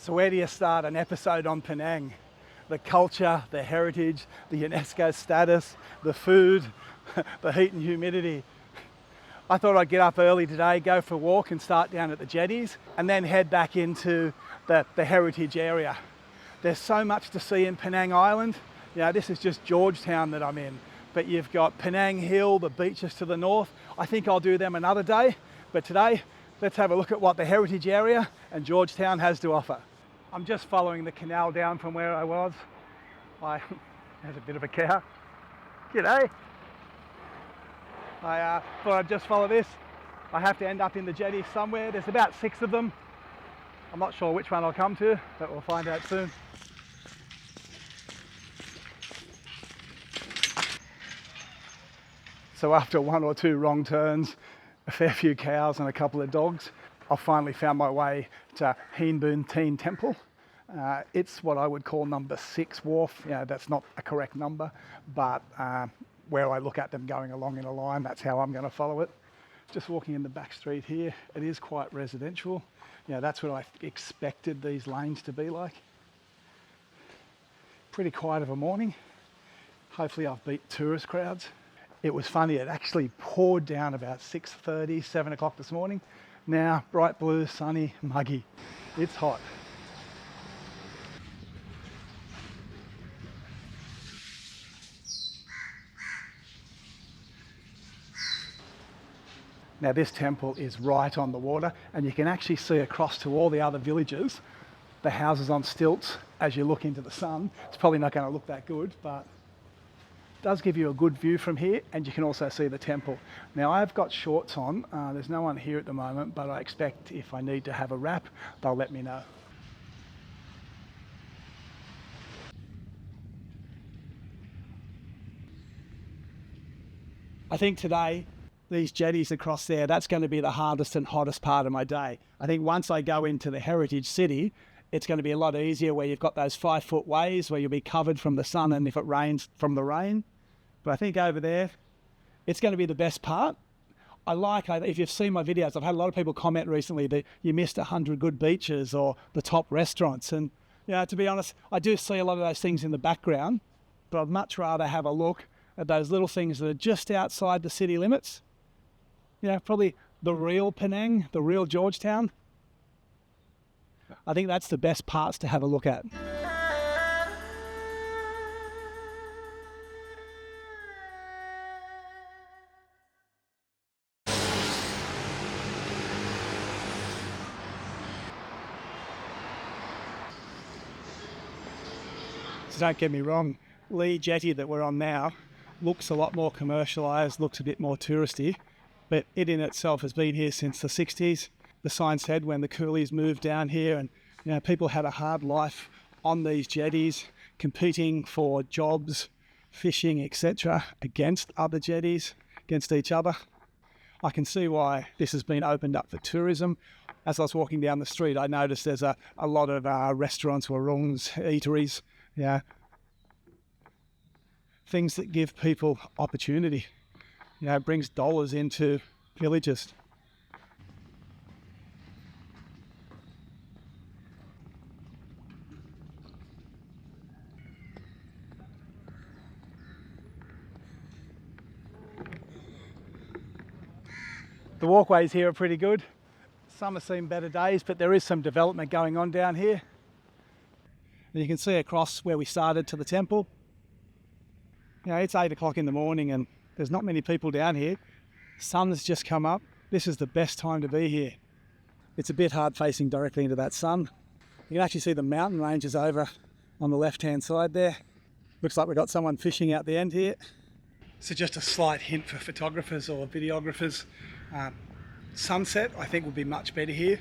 So where do you start an episode on Penang? The culture, the heritage, the UNESCO status, the food, the heat and humidity. I thought I'd get up early today, go for a walk and start down at the Jetties and then head back into the heritage area. There's so much to see in Penang Island. You know, this is just Georgetown that I'm in, but you've got Penang Hill, the beaches to the north. I think I'll do them another day, but today let's have a look at what the heritage area and Georgetown has to offer. I'm just following the canal down from where I was. There's a bit of a cow. G'day. I thought I'd just follow this. I have to end up in the jetty somewhere. There's about 6 of them. I'm not sure which one I'll come to, but we'll find out soon. So after 1 or 2 wrong turns, a fair few cows and a couple of dogs, I finally found my way to Hean Thean Temple. It's what I would call number 6 wharf. You know, that's not a correct number, but where I look at them going along in a line, that's how I'm going to follow it. Just walking in the back street here, it is quite residential. You know, that's what I expected these lanes to be like. Pretty quiet of a morning. Hopefully I've beat tourist crowds. It was funny, it actually poured down about 6:30, 7 o'clock this morning. Now, bright blue, sunny, muggy. It's hot. Now this temple is right on the water and you can actually see across to all the other villages, the houses on stilts as you look into the sun. It's probably not going to look that good, but it does give you a good view from here and you can also see the temple. Now I've got shorts on, there's no one here at the moment, but I expect if I need to have a wrap, they'll let me know. I think today, these jetties across there, that's going to be the hardest and hottest part of my day. I think once I go into the heritage city, it's going to be a lot easier where you've got those 5-foot waves where you'll be covered from the sun and if it rains from the rain. But I think over there, it's going to be the best part. If you've seen my videos, I've had a lot of people comment recently that you missed 100 good beaches or the top restaurants. And you know, to be honest, I do see a lot of those things in the background, but I'd much rather have a look at those little things that are just outside the city limits. You know, probably the real Penang, the real Georgetown. I think that's the best parts to have a look at. So don't get me wrong, Lee Jetty that we're on now looks a lot more commercialised, looks a bit more touristy. But it in itself has been here since the 60s. The sign said when the coolies moved down here and you know, people had a hard life on these jetties, competing for jobs, fishing, etc. against other jetties, against each other. I can see why this has been opened up for tourism. As I was walking down the street, I noticed there's a lot of restaurants, warungs, eateries, yeah, things that give people opportunity. You know, it brings dollars into villages. The walkways here are pretty good. Some have seen better days, but there is some development going on down here. And you can see across where we started to the temple. You know, it's 8 o'clock in the morning and there's not many people down here. Sun's just come up. This is the best time to be here. It's a bit hard facing directly into that sun. You can actually see the mountain ranges over on the left-hand side there. Looks like we've got someone fishing out the end here. So just a slight hint for photographers or videographers. Sunset, I think, would be much better here.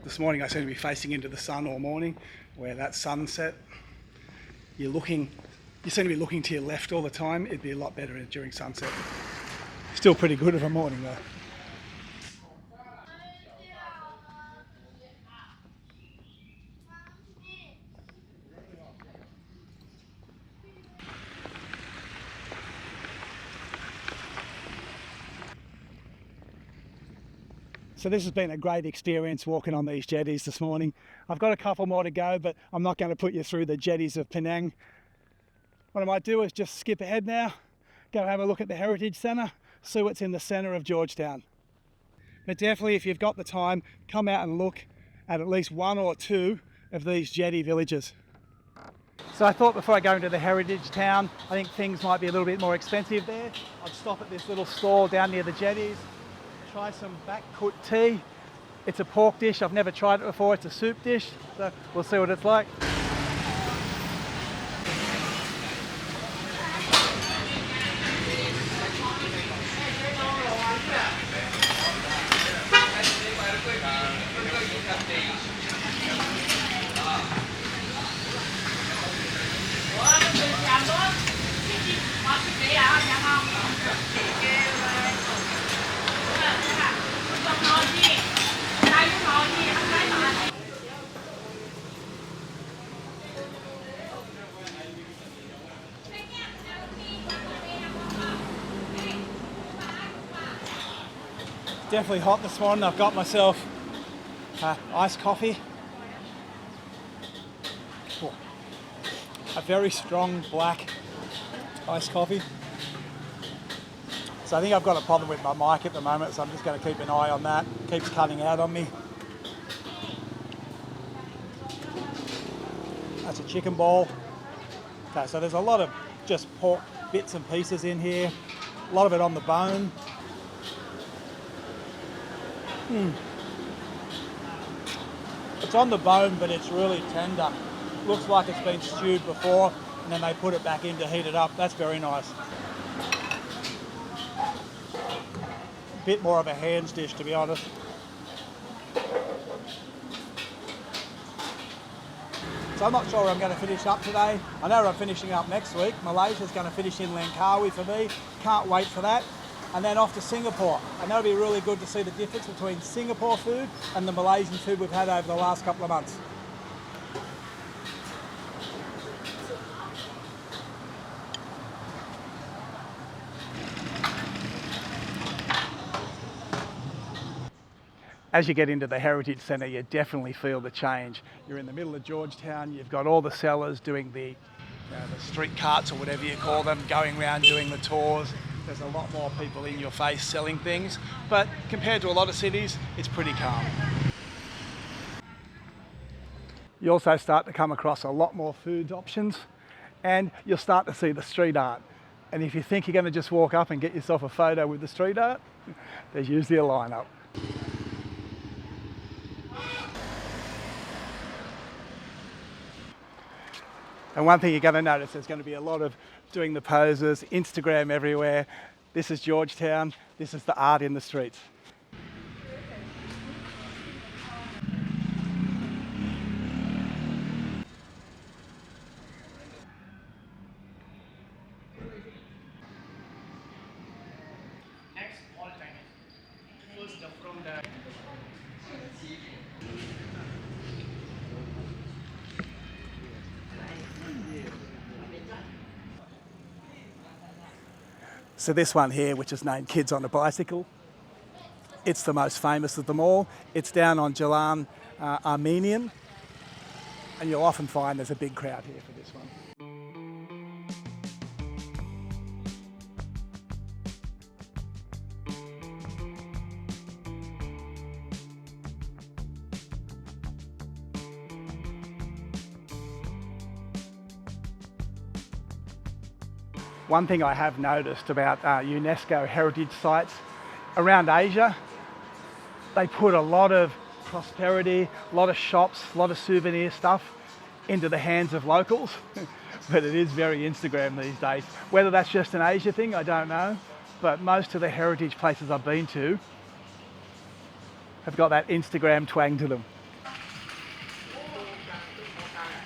This morning I seem to be facing into the sun all morning, where that sunset, you seem to be looking to your left all the time. It'd be a lot better during sunset. Still pretty good of a morning though. So this has been a great experience walking on these jetties this morning. I've got a couple more to go, but I'm not going to put you through the jetties of Penang. What I might do is just skip ahead now, go have a look at the Heritage Centre, see what's in the centre of Georgetown. But definitely, if you've got the time, come out and look at least one or two of these jetty villages. So I thought before I go into the heritage town, I think things might be a little bit more expensive there. I'd stop at this little stall down near the jetties, try some Bak Kut Teh. It's a pork dish. I've never tried it before. It's a soup dish, so we'll see what it's like. Definitely hot this morning. I've got myself iced coffee. Oh, a very strong black iced coffee. So I think I've got a problem with my mic at the moment, so I'm just going to keep an eye on that. It keeps cutting out on me. That's a chicken ball. Okay, so there's a lot of just pork bits and pieces in here. A lot of it on the bone. It's on the bone, but it's really tender. Looks like it's been stewed before, and then they put it back in to heat it up. That's very nice. A bit more of a hands dish, to be honest. So I'm not sure where I'm going to finish up today. I know I'm finishing up next week. Malaysia's going to finish in Langkawi for me. Can't wait for that. And then off to Singapore. And that'll be really good to see the difference between Singapore food and the Malaysian food we've had over the last couple of months. As you get into the Heritage Centre, you definitely feel the change. You're in the middle of Georgetown, you've got all the sellers doing the street carts or whatever you call them, going around doing the tours. There's a lot more people in your face selling things, but compared to a lot of cities, it's pretty calm. You also start to come across a lot more food options, and you'll start to see the street art. And if you think you're going to just walk up and get yourself a photo with the street art, there's usually a lineup. And one thing you're going to notice, there's going to be a lot of doing the poses, Instagram everywhere. This is Georgetown. This is the art in the streets. So this one here, which is named Kids on a Bicycle, it's the most famous of them all. It's down on Jalan Armenian, and you'll often find there's a big crowd here for this one. One thing I have noticed about UNESCO heritage sites around Asia, they put a lot of prosperity, a lot of shops, a lot of souvenir stuff into the hands of locals. But it is very Instagram these days. Whether that's just an Asia thing, I don't know. But most of the heritage places I've been to have got that Instagram twang to them.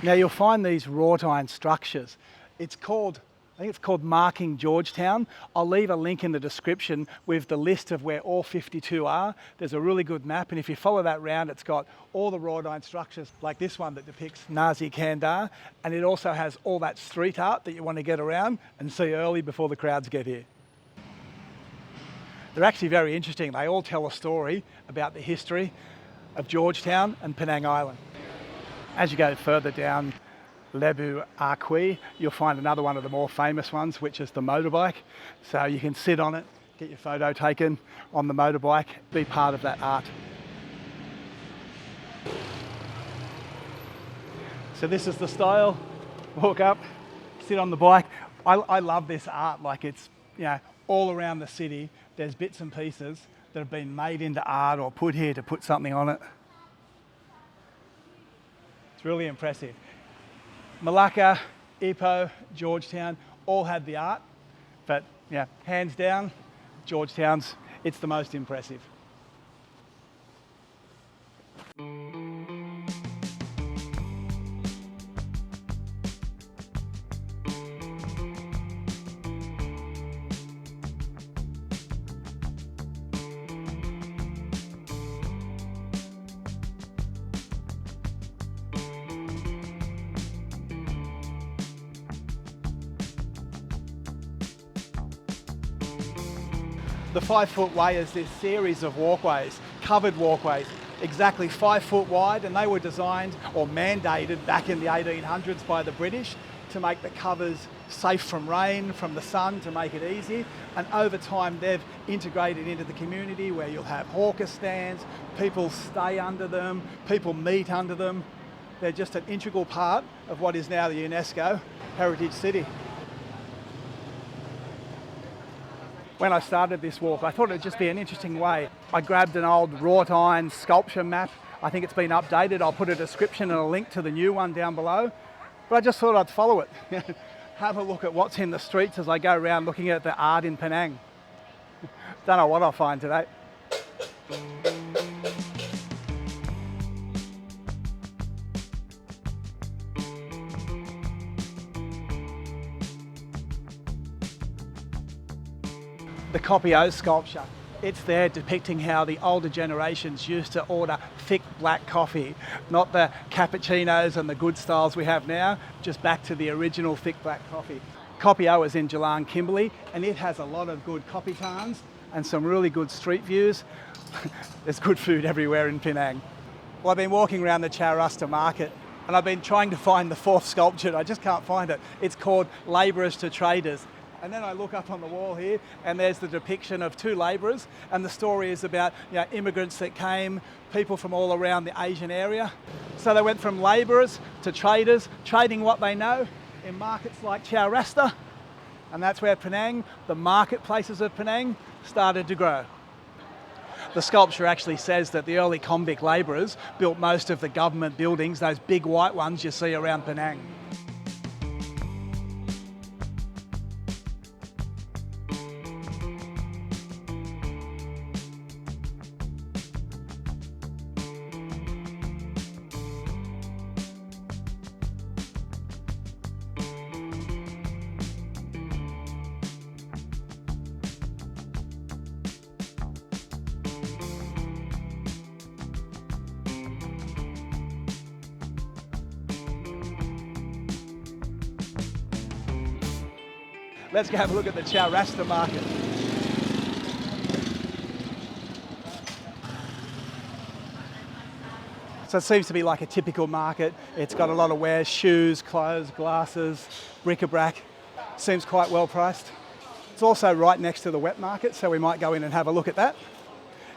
Now you'll find these wrought iron structures. I think it's called Marking Georgetown. I'll leave a link in the description with the list of where all 52 are. There's a really good map, and if you follow that round, it's got all the wrought iron structures like this one that depicts Nazi Kandar, and it also has all that street art that you want to get around and see early before the crowds get here. They're actually very interesting. They all tell a story about the history of Georgetown and Penang Island. As you go further down Lebu Arqui, you'll find another one of the more famous ones, which is the motorbike. So you can sit on it, get your photo taken on the motorbike, be part of that art. So this is the style. Walk up, sit on the bike. I love this art. Like, it's, you know, all around the city, there's bits and pieces that have been made into art or put here to put something on it. It's really impressive. Malacca, Ipoh, Georgetown, all had the art, but yeah, hands down, Georgetown's, it's the most impressive. The 5 foot way is this series of walkways, covered walkways, exactly 5 foot wide, and they were designed or mandated back in the 1800s by the British to make the covers safe from rain, from the sun, to make it easy. And over time they've integrated into the community where you'll have hawker stands, people stay under them, people meet under them. They're just an integral part of what is now the UNESCO Heritage City. When I started this walk, I thought it would just be an interesting way. I grabbed an old wrought iron sculpture map. I think it's been updated. I'll put a description and a link to the new one down below. But I just thought I'd follow it. Have a look at what's in the streets as I go around looking at the art in Penang. Don't know what I'll find today. The Kopio sculpture. It's there depicting how the older generations used to order thick black coffee, not the cappuccinos and the good styles we have now, just back to the original thick black coffee. Kopio is in Geelong, Kimberley, and it has a lot of good kopitans and some really good street views. There's good food everywhere in Penang. Well, I've been walking around the Chowrasta Market and I've been trying to find the fourth sculpture. I just can't find it. It's called Labourers to Traders. And then I look up on the wall here and there's the depiction of 2 labourers, and the story is about, you know, immigrants that came, people from all around the Asian area. So they went from labourers to traders, trading what they know in markets like Chowrasta, and that's where Penang, the marketplaces of Penang, started to grow. The sculpture actually says that the early convict labourers built most of the government buildings, those big white ones you see around Penang. Let's go have a look at the Chowrasta Market. So it seems to be like a typical market. It's got a lot of wares, shoes, clothes, glasses, bric-a-brac. Seems quite well priced. It's also right next to the wet market, so we might go in and have a look at that.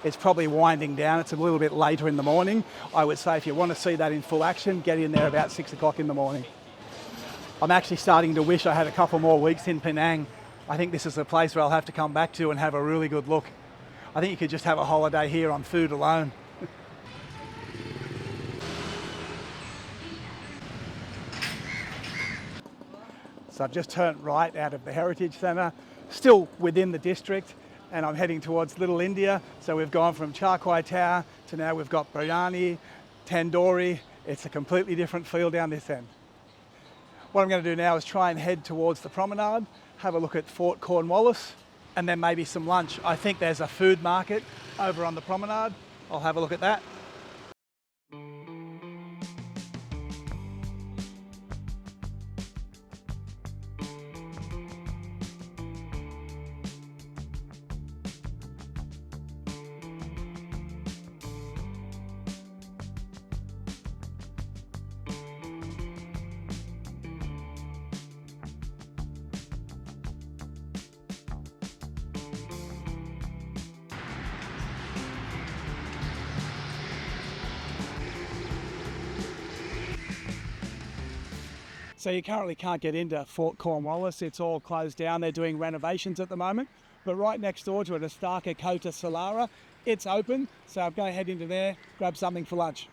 It's probably winding down. It's a little bit later in the morning. I would say if you want to see that in full action, get in there about 6 o'clock in the morning. I'm actually starting to wish I had a couple more weeks in Penang. I think this is a place where I'll have to come back to and have a really good look. I think you could just have a holiday here on food alone. So I've just turned right out of the Heritage Centre, still within the district, and I'm heading towards Little India. So we've gone from Char Kwai Tower to now we've got biryani, tandoori. It's a completely different feel down this end. What I'm going to do now is try and head towards the promenade, have a look at Fort Cornwallis, and then maybe some lunch. I think there's a food market over on the promenade. I'll have a look at that. So you currently can't get into Fort Cornwallis. It's all closed down. They're doing renovations at the moment. But right next door to it, Astaka Kota Solara, it's open. So I'll go head into there, grab something for lunch.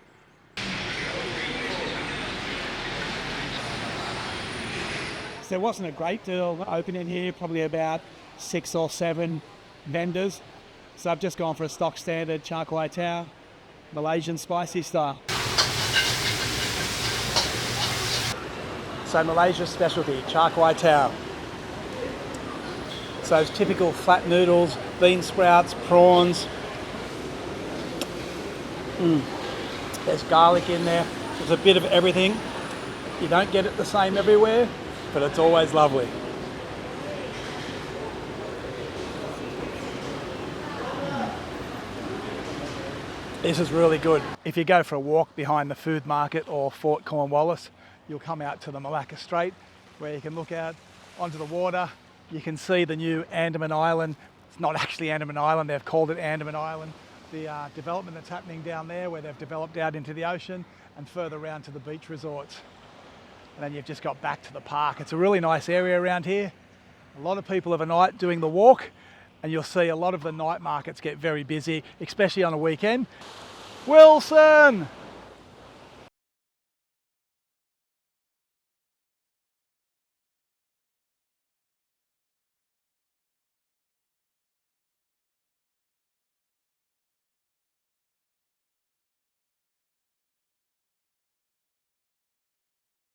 So there wasn't a great deal open in here, probably about 6 or 7 vendors. So I've just gone for a stock standard char kway teow, Malaysian spicy style. So Malaysia's specialty, char kway teow. So it's typical flat noodles, bean sprouts, prawns. There's garlic in there. There's a bit of everything. You don't get it the same everywhere, but it's always lovely. This is really good. If you go for a walk behind the food market or Fort Cornwallis, you'll come out to the Malacca Strait where you can look out onto the water. You can see the new Andaman Island. It's not actually Andaman Island, they've called it Andaman Island. The development that's happening down there where they've developed out into the ocean and further around to the beach resorts. And then you've just got back to the park. It's a really nice area around here. A lot of people of a night doing the walk, and you'll see a lot of the night markets get very busy, especially on a weekend. Wilson!